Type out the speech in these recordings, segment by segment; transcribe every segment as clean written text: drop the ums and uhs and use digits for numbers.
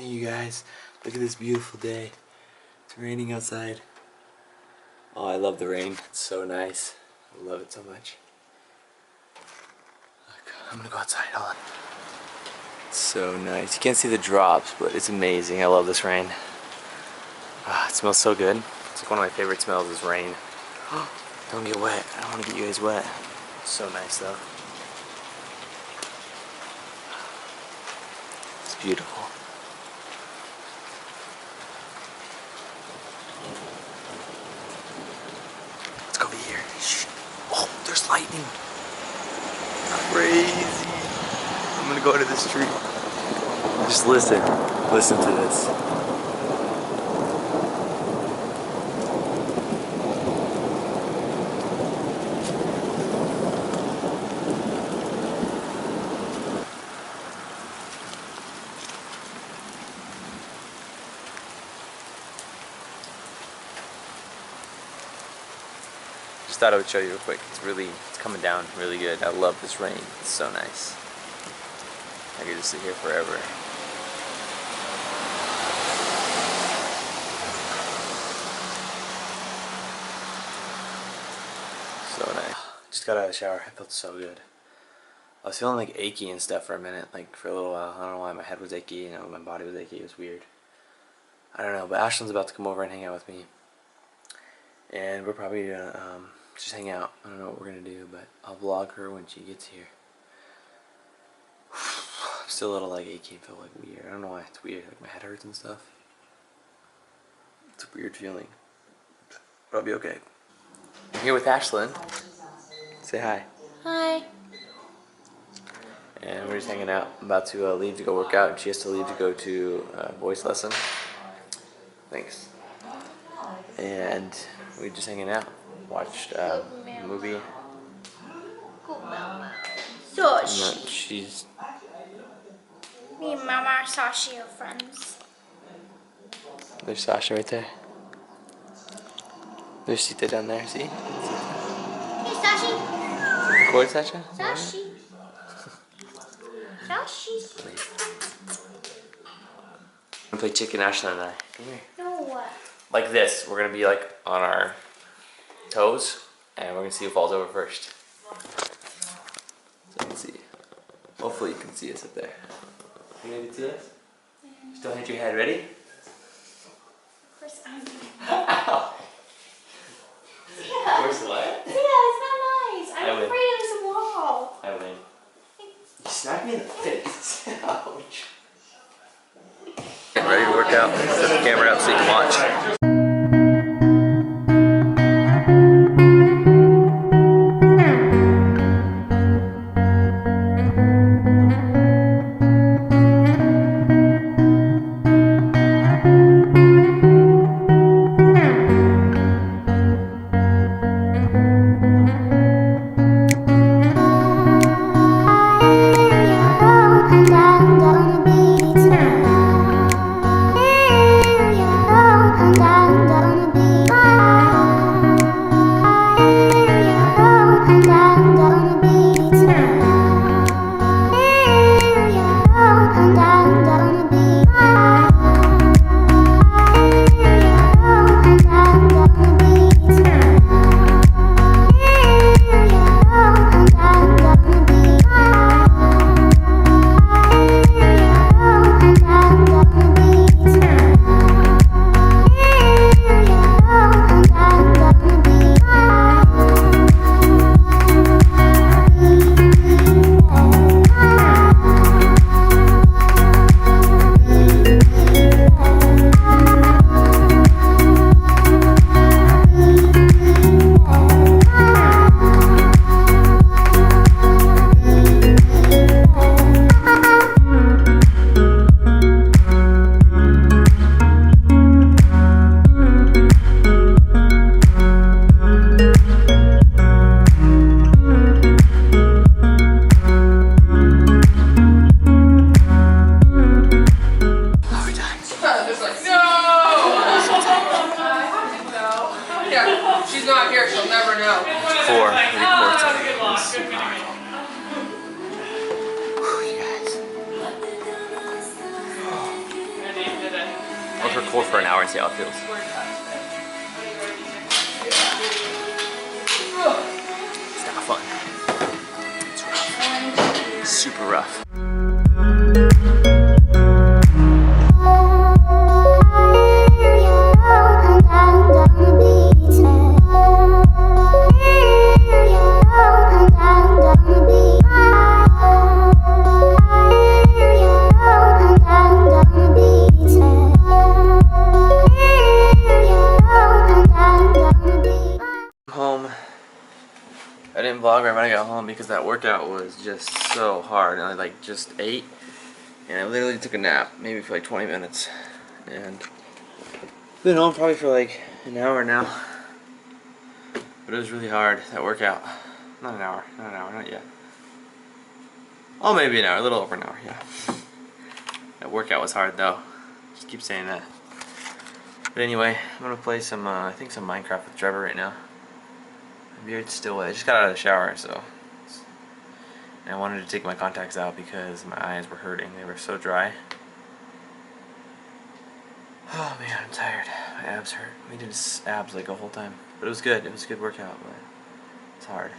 Hey you guys, look at this beautiful day. It's raining outside. Oh, I love the rain. It's so nice. I love it so much. Look, I'm gonna go outside. Hold on. It's so nice. You can't see the drops, but it's amazing. I love this rain. Ah, it smells so good. It's like one of my favorite smells is rain. Don't get wet. I don't want to get you guys wet. It's so nice though. It's beautiful. Let's go over here. Shh. Oh, there's lightning. Crazy. I'm gonna go to the street. Just listen. Listen to this. Just thought I would show you real quick. It's coming down really good. I love this rain. It's so nice. I could just sit here forever. So nice. Just got out of the shower. I felt so good. I was feeling like achy and stuff for a minute, like for a little while. I don't know why my head was achy, my body was achy. It was weird. I don't know, but Ashlyn's about to come over and hang out with me. And we're probably gonna just hang out. I don't know what we're gonna do, but I'll vlog her when she gets here. I'm still a little like achy and feel like weird. I don't know why it's weird. Like my head hurts and stuff. It's a weird feeling. But I'll be okay. I'm here with Ashlyn. Say hi. Hi. And we're just hanging out. I'm about to leave to go work out, and she has to leave to go to voice lesson. Thanks. And we're just hanging out. Watched a movie. So She's. me and Mama are Sasha friends. There's Sasha right there. There's Sita down there. See? Hey Sashi. Record, Sasha. Sashi. Sashi. I'm gonna play chicken, Ashlyn and I. Come here. No. Like this. We're gonna be like on our toes, and we're gonna see who falls over first. So you can see. Hopefully you can see us up there. You can see us? Just don't hit your head. Ready? Of course I'm. Ow! Yeah. Of course what? Yeah, it's not nice. I I'm win. afraid of this wall. I win. You smacked me in the face. Ouch. Getting ready to work out. Set the camera up so you can watch. And Let's record for an hour and see how it feels. It's not fun. It's rough. Super rough. Home. I didn't vlog right when I got home because that workout was just so hard, and I like just ate and I literally took a nap, maybe for like 20 minutes, and been home probably for like an hour now. But it was really hard, that workout. Not an hour, not yet. Oh, maybe an hour, a little over an hour, yeah. That workout was hard though. Just keep saying that. But anyway, I'm gonna play some, I think some Minecraft with Trevor right now. My beard's still wet. I just got out of the shower, so. And I wanted to take my contacts out because my eyes were hurting. They were so dry. Oh man, I'm tired. My abs hurt. We did abs like a whole time. But it was good. It was a good workout, but it's hard.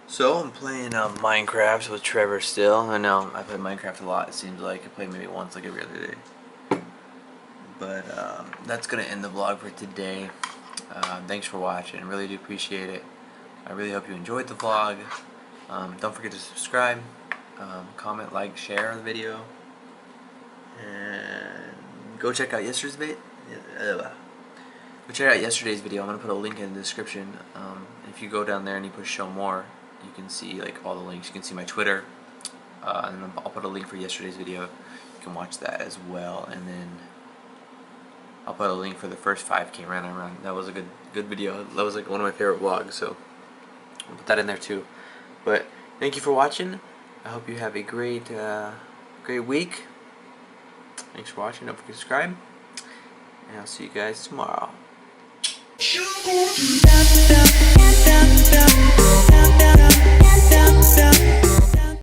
So I'm playing Minecraft with Trevor still. I know I play Minecraft a lot, it seems like. I play maybe once like every other day. But that's going to end the vlog for today. Thanks for watching. I really do appreciate it. I really hope you enjoyed the vlog. Don't forget to subscribe, comment, like, share the video. And go check out yesterday's video. Go check out yesterday's video. I'm going to put a link in the description. If you go down there and you push show more, you can see like all the links. You can see my Twitter. And then I'll put a link for yesterday's video. You can watch that as well. And then I'll put a link for the first 5K run I ran. That was a good video. That was like one of my favorite vlogs, so I'll put that in there too. But thank you for watching. I hope you have a great week. Thanks for watching. Don't forget to subscribe. And I'll see you guys tomorrow.